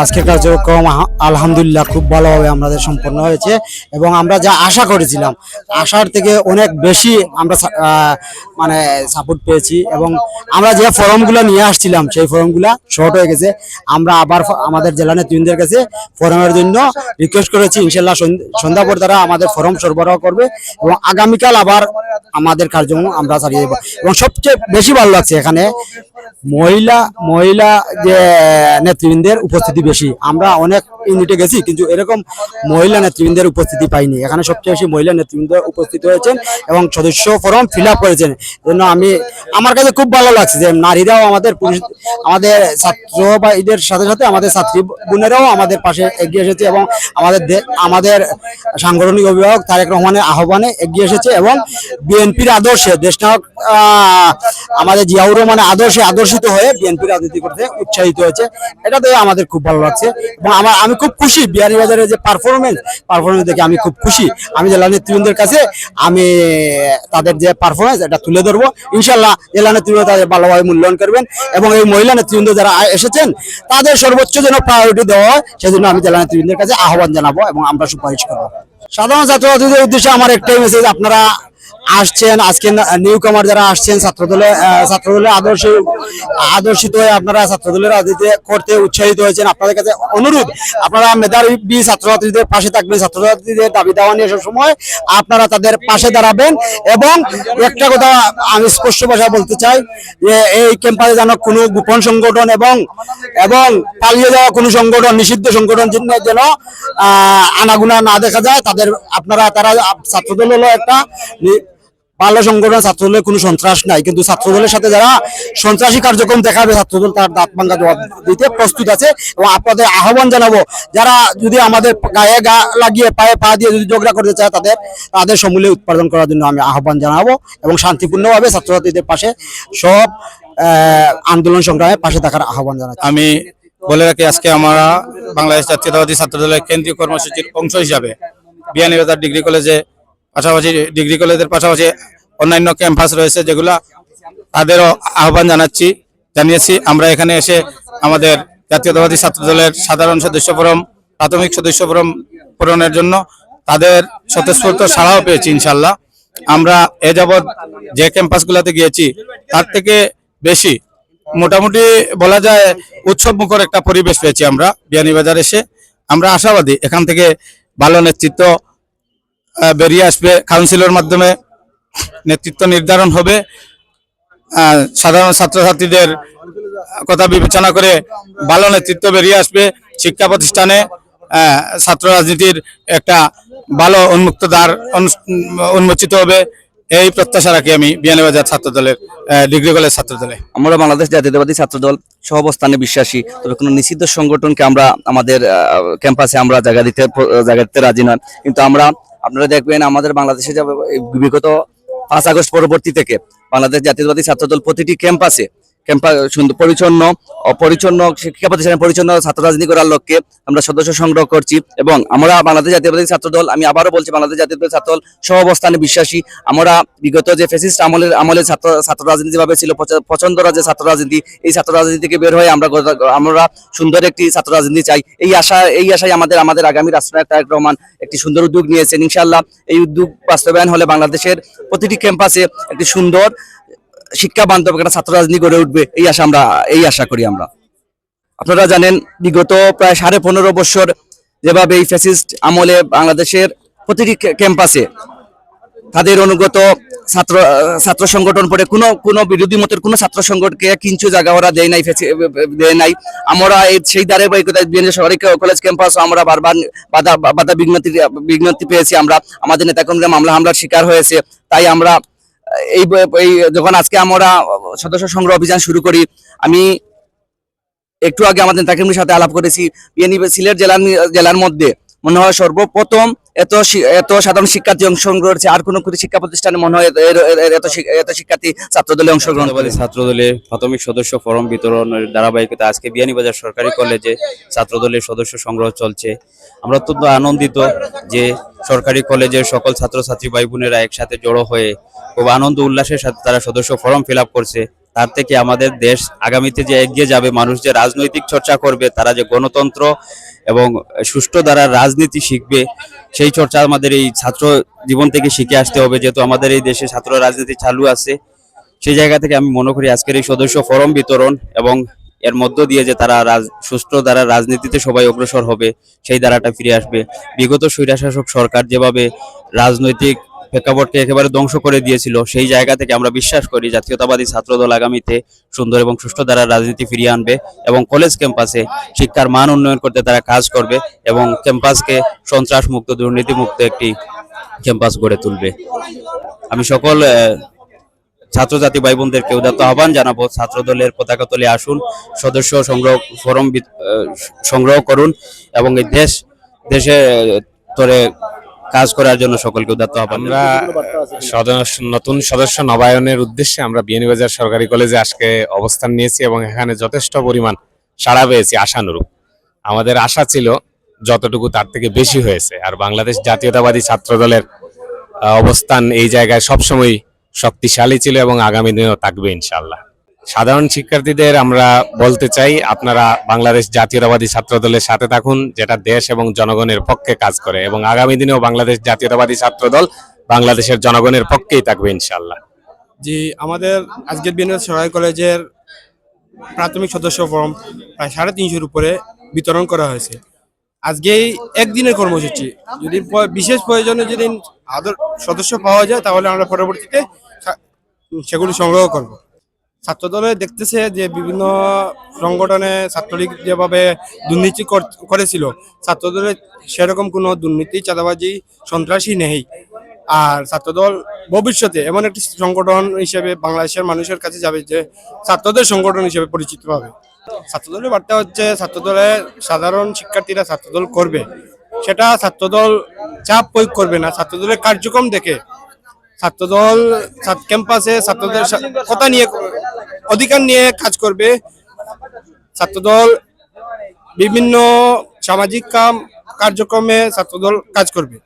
আজকের কার্যক্রম আলহামদুলিল্লাহ খুব ভালোভাবে আমাদের সম্পন্ন হয়েছে এবং আমরা যা আশা করেছিলাম আশার থেকে অনেক বেশি আমরা মানে সাপোর্ট পেয়েছি এবং আমরা যে ফর্মগুলো নিয়ে আসছিলাম সেই ফর্মগুলো শর্ট হয়ে গেছে। আমরা আবার আমাদের জেলা নেতৃবৃন্দের কাছে ফর্মের জন্য রিকোয়েস্ট করেছি, ইনশাল্লাহ সন্ধ্যা পর তারা আমাদের ফর্ম সরবরাহ করবে এবং আগামীকাল আবার আমাদের কার্যক্রম আমরা চালিয়ে দেবো। এবং সবচেয়ে বেশি ভালো লাগছে এখানে মহিলা যে নেতৃবৃন্দের উপস্থিতি বেশি। আমরা অনেক ইউনিটে গেছি কিন্তু এরকম মহিলা নেতৃবৃন্দের উপস্থিতি পাইনি। এখানে সবচেয়ে বেশি মহিলা নেতৃবৃন্দ উপস্থিত হয়েছেন এবং সদস্য ফর্ম ফিল আপ করেছেন। জন্য আমার কাছে খুব ভালো লাগছে যে নারীরাও আমাদের ছাত্র বা ঈদের সাথে সাথে আমাদের ছাত্রী বোনেরাও আমাদের পাশে এগিয়ে এসেছে এবং আমাদের সাংগঠনিক অভিভাবক তারেক রহমানের আহ্বানে এগিয়ে এসেছে এবং বিএনপির আদর্শে দেশনায়ক আমাদের জিয়াউর রহমানের আদর্শিত হয়ে বিএনপির রাজনীতি করতে উৎসাহিত হয়েছে। এটাতে আমাদের খুব ভালো লাগছে এবং আমি খুব খুশি। বিয়ানীবাজারের যে পারফরমেন্স দেখে আমি খুব খুশি। আমি জেলা নেতৃবৃন্দের কাছে আমি তাদের যে পারফরমেন্স এটা তুলে ধরবো। ইনশাল্লাহ জেলা নেতৃবৃন্দ তাদের ভালোভাবে মূল্যায়ন করবেন এবং এই মহিলা নেতৃবৃন্দ যারা এসেছেন তাদের সর্বোচ্চ যেন প্রায়োরিটি দেওয়া হয় সেজন্য আমি জেলা নেতৃবৃন্দের কাছে আহ্বান জানাবো এবং আমরা সুপারিশ করবো। সাধারণ ছাত্রছাত্রীদের উদ্দেশ্যে আমার একটাই মেসেজ, আপনারা আসছেন, আজকে নিউ কামার যারা আসছেন ছাত্রদলের আদর্শিত হয়ে আপনারা ছাত্রদলের রাজনীতি করতে উৎসাহিত হয়েছেন। আপনাদের কাছে অনুরোধ, আপনারা মেধাবী ছাত্রছাত্রীদের পাশে থাকবেন। ছাত্রছাত্রীদের দাবি দাওয়া নিয়ে সব সময় আপনারা তাদের পাশে দাঁড়াবেন এবং একটা কথা আমি স্পষ্ট ভাষায় বলতে চাই যে এই ক্যাম্পাসে যেন কোনো গোপন সংগঠন এবং পালিয়ে যাওয়া কোনো সংগঠন, নিষিদ্ধ সংগঠন যেন আনাগুনা না দেখা যায়। তারা ছাত্রদল হলো একটা ভালো সংগঠন, ছাত্রদলের কোনো সন্ত্রাস নাই, কিন্তু ছাত্রদলের সাথে যারা সন্ত্রাসী কার্যক্রম দেখাবে ছাত্রদল তার দাঁত ভাঙ্গা জবাব দিতে প্রস্তুত আছে। এবং আপনাদের আহ্বান জানাবো, যারা যদি আমাদের গায়ে গা লাগিয়ে পায়ে পা দিয়ে যদি ঝগড়া করতে চায় তাদের সমূলে উৎপাদন করার জন্য আমি আহ্বান জানাবো এবং শান্তিপূর্ণভাবে ছাত্রছাত্রীদের পাশে সব আন্দোলন সংগ্রামে পাশে থাকার আহ্বান জানাচ্ছি। আমি বলে রাখি, আজকে আমরা বাংলাদেশ জাতীয়তাবাদী ছাত্রদলের কেন্দ্রীয় কর্মসূচির অংশ হিসাবে বিয়ানীবাজার ডিগ্রি কলেজের পাশাপাশি অন্যান্য ক্যাম্পাস রয়েছে যেগুলা তাদেরও আহ্বান জানিয়েছি। আমরা এখানে এসে আমাদের জাতীয়তাবাদী ছাত্রদলের সাধারণ সদস্য ফরম, প্রাথমিক সদস্য ফরম পূরণের জন্য তাদের স্বতঃস্ফূর্ত সাড়াও পেয়েছি। ইনশাল্লাহ আমরা এ যাবৎ যে ক্যাম্পাসগুলোতে গিয়েছি তার থেকে বেশি মোটামুটি বলা যায় উৎসব মুখর একটা পরিবেশ পেয়েছি আমরা বিয়ানীবাজার এসে। আমরা আশাবাদী এখান থেকে ভালো নেতৃত্ব বেরিয়ে আসবে, কাউন্সিলের মাধ্যমে নেতৃত্ব নির্ধারণ হবে। সাধারণ ছাত্রছাত্রীদের কথা বিবেচনা করে ভালো নেতৃত্ব বেরিয়ে আসবে। শিক্ষা প্রতিষ্ঠানে ছাত্র রাজনীতির একটা ভালো উন্মুক্ত দ্বার উন্মোচিত হবে, এই প্রত্যাশা রাখি আমি বিয়ানীবাজার ছাত্রদলের ডিগ্রি কলেজ ছাত্রদলে। আমরা বাংলাদেশ জাতীয়তাবাদী ছাত্রদল সহাবস্থানে বিশ্বাসী, তবে কোনো নিষিদ্ধ সংগঠনকে আমরা আমাদের ক্যাম্পাসে আমরা জায়গা দিতে রাজি নয়। কিন্তু আপনারা দেখবেন আমাদের বাংলাদেশে বিগত 5 আগস্ট পরবর্তী থেকে বাংলাদেশ জাতীয়তাবাদী ছাত্রদল প্রতিটি ক্যাম্পাসে পরিচ্ছন্ন শিক্ষা প্রতিষ্ঠানে পরিচ্ছন্ন ছাত্র রাজনীতি করার লক্ষ্যে আমরা সদস্য সংগ্রহ করছি এবং আমরা বাংলাদেশ জাতীয়তাবাদী ছাত্রদল, আমি আবারও বলছি, বাংলাদেশ জাতীয়তাবাদী ছাত্রদল সহাবস্থানে বিশ্বাসী। আমরা বিগত যে ফ্যাসিস্ট আমলের ছাত্র রাজনীতি ভাবে ছিল পছন্দরা যে ছাত্র রাজনীতি, এই ছাত্র রাজনীতি থেকে বের হয়ে আমরা সুন্দর একটি ছাত্র রাজনীতি চাই। এই আশায় আমাদের আগামী রাষ্ট্রনায়ক তারেক রহমান একটি সুন্দর উদ্যোগ নিয়েছেন। ইনশাআল্লাহ এই উদ্যোগ বাস্তবায়ন হলে বাংলাদেশের প্রতিটি ক্যাম্পাসে একটি সুন্দর শিক্ষা বান্ধব একটা ছাত্র রাজনীতি গড়ে উঠবে, এই আশা করি আমরা। আপনারা জানেন বিগত প্রায় 15.5 বছর যেভাবে এই ফ্যাসিস্ট আমলে বাংলাদেশের প্রতিটি ক্যাম্পাসে তাদের অনুগত ছাত্র সংগঠন পড়ে কোনো বিরোধী মতের কোনো ছাত্র সংগঠনকে কিঞ্চু জায়গা ওরা দেয় নাই। আমরা সেই ধারাবাহিকতায় বিএনপি সরকারি কলেজ ক্যাম্পাস আমরা বারবার বাধা বিঘ্নতি পেয়েছি। আমাদের নেতাকর্মীরা মামলা হামলার শিকার হয়েছে। তাই আমরা এই যখন আজকে আমরা সদস্য সংগ্রহ অভিযান শুরু করি, আমি একটু আগে আমাদের নেতাকর্মীর সাথে আলাপ করেছি, সিলেট জেলার মধ্যে মনে হয় সর্বপ্রথম এত সাধারণ শিক্ষার্থী অংশগ্রহণ করেছে। আর কোনো শিক্ষা প্রতিষ্ঠানে মনে হয় এত শিক্ষার্থী ছাত্রদলে অংশগ্রহণ করে। ছাত্রদলে প্রাথমিক সদস্য ফরম বিতরণের ধারাবাহিকতা আজকে বিয়ানীবাজার সরকারি কলেজে ছাত্রদলের সদস্য সংগ্রহ চলছে। আমরা অত্যন্ত আনন্দিত যে সরকারি কলেজের সকল ছাত্রছাত্রী ভাই বোনেরা একসাথে জড়ো হয়ে খুব আনন্দ উল্লাসের সাথে তারা সদস্য ফরম ফিল আপ করছে। তার থেকে আমাদের দেশ আগামীতে যে এগিয়ে যাবে, মানুষ যে রাজনৈতিক চর্চা করবে, তারা যে গণতন্ত্র এবং সুষ্ঠু দ্বারা রাজনীতি শিখবে, সেই চর্চা আমাদের এই ছাত্র জীবন থেকে শিখে আসতে হবে। যেহেতু আমাদের এই দেশে ছাত্র রাজনীতি চালু আছে, সেই জায়গা থেকে আমি মনে করি আজকের এই সদস্য ফরম বিতরণ এবং এর মধ্য দিয়ে যে তারা সুষ্ঠু দ্বারা রাজনীতিতে সবাই অগ্রসর হবে, সেই ধারাটা ফিরে আসবে। বিগত স্বৈরশাসক সরকার যেভাবে রাজনৈতিক প্রেক্ষাপটকে একেবারে ধ্বংস করে দিয়েছিল, সেই জায়গা থেকে আমরা বিশ্বাস করি জাতীয়তাবাদী ছাত্রদল আগামীতে সুন্দর এবং সুষ্ঠু দ্বারা রাজনীতি ফিরিয়ে আনবে এবং কলেজ ক্যাম্পাসে শিক্ষার মান উন্নয়ন করতে তারা কাজ করবে এবং ক্যাম্পাসকে সন্ত্রাস মুক্ত, দুর্নীতি মুক্ত একটি ক্যাম্পাস গড়ে তুলবে। আমি সকল ছাত্রছাত্রী ভাই বোনদেরকে উদাত্ত আহ্বান জানাবো, ছাত্র দলের পতাকা তলে আসুন, সদস্য সংগ্রহ ফরম সংগ্রহ করুন এবং এই দেশে তরে কাজ করার জন্য সকলকে উদাত্ত আহ্বান। আমরা নতুন সদস্য নবায়নের উদ্দেশ্যে আমরা বিয়ানীবাজার সরকারি কলেজে আজকে অবস্থান নিয়েছি এবং এখানে যথেষ্ট পরিমাণ সাড়া পেয়েছি আশানুরূপ। আমাদের আশা ছিল যতটুকু তার থেকে বেশি হয়েছে। আর বাংলাদেশ জাতীয়তাবাদী ছাত্র দলের অবস্থান এই জায়গায় সবসময় শক্তিশালী ছিল এবং আগামী দিনেও থাকবে ইনশাআল্লাহ। সাধারণ শিক্ষার্থীদের আমরা বলতে চাই, আপনারা বাংলাদেশ জাতীয়তাবাদী ছাত্র দলের সাথে থাকুন, যেটা দেশ এবং জনগণের পক্ষে কাজ করে, এবং আগামী দিনেও বাংলাদেশ জাতীয়তাবাদী ছাত্র দল বাংলাদেশের জনগণের পক্ষেই থাকবে ইনশাআল্লাহ। জি, আমাদের আজকের বিয়ানীবাজার সরকারি কলেজের প্রাথমিক সদস্য ফর্ম প্রায় 350-এর উপরে বিতরণ করা হয়েছে। আজকেই একদিনের কর্মসূচি, যদি বিশেষ প্রয়োজনে যদি সদস্য পাওয়া যায় তাহলে আমরা পরবর্তীতে সেগুলি সংগ্রহ করব। ছাত্রদলে দেখতেছে যে বিভিন্ন সংগঠনে ছাত্রলীগ যেভাবে দুর্নীতি করেছিল, ছাত্রদলে সেরকম কোনো দুর্নীতি, চাঁদাবাজি, সন্ত্রাসী নেই। আর ছাত্রদল ভবিষ্যতে এমন একটি সংগঠন হিসেবে বাংলাদেশের মানুষের কাছে যাবে যে ছাত্রদের সংগঠন হিসেবে পরিচিত হবে। ছাত্রদলের বার্তা হচ্ছে, ছাত্রদলের সাধারণ শিক্ষার্থীরা ছাত্রদল করবে, সেটা ছাত্রদল চাপ প্রয়োগ করবে না, ছাত্রদলের কার্যক্রম দেখে ছাত্রদল ক্যাম্পাসে ছাত্রদের কথা নিয়ে, অধিকার নিয়ে কাজ করবে। ছাত্রদল বিভিন্ন সামাজিক কার্যক্রমে ছাত্রদল কাজ করবে।